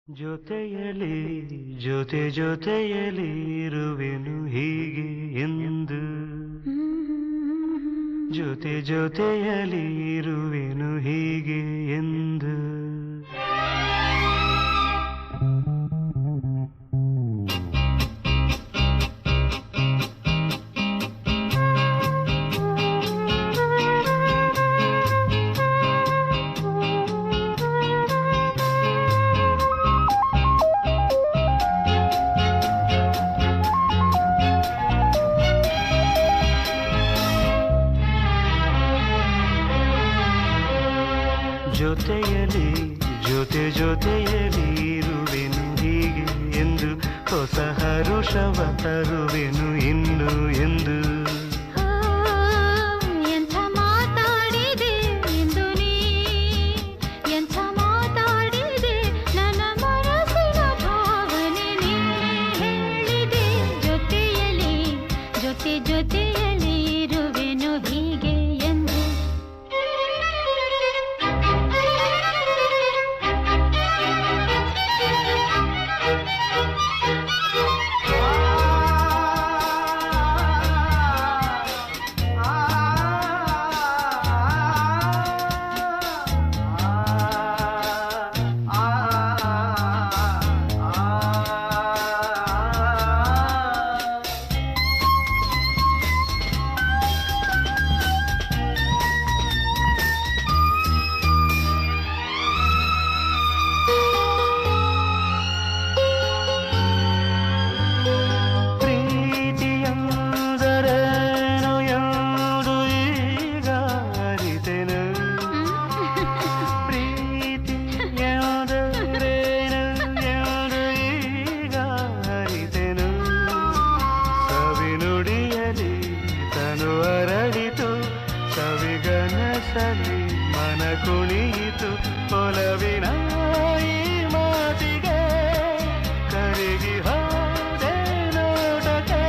ಜೊತೆಯಲಿ ಜೊತೆಯಲಿ ಇರುವೆನು ಹೀಗೆ ಎಂದು ಜೊತೆಯಲಿ ಇರುವೆನು ಹೀಗೆ ಎಂದು ಜೊತೆಯಲಿ ಜೊತೆಯಲಿ ಇರುವೆನು ಹೀಗೆ ಎಂದು ಹೊಸ ಹರುಷವ ತರುವೆನು ಇನ್ನು ಎಂದು ಎಂಥ ಮಾತಾಡಿದೆ ಎಂದು ನೀ ಎಂಥ ಮಾತಾಡಿದೆ ನನ್ನ ಮನಸ್ಸಿನ ಭಾವನೆ ನೀ ಹೇಳಿದೆ ಜೊತೆಯಲಿ ಜೊತೆಯಲಿ ಇರುವೆನು ಹೀಗೆ ಎಂದು ಸವಿಗನಸಲಿ ಮನ ಕುಣಿಯಿತು ಒಲವಿನ ಈ ಮಾತಿಗೆ ಕರಗಿ ಹೋದೆ ನೋಟಕ್ಕೆ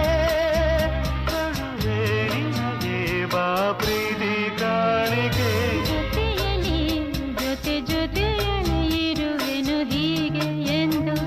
ಕಡುವೆ ನಿನಗೆ ಬಾ ಪ್ರೀತಿ ಕಾಣಿಕೆ ಜೊತೆಯಲಿ ಜೊತೆಯಲಿ ಇರುವೆನು ಹೀಗೆ ಎಂದು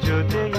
ಜೊತೆ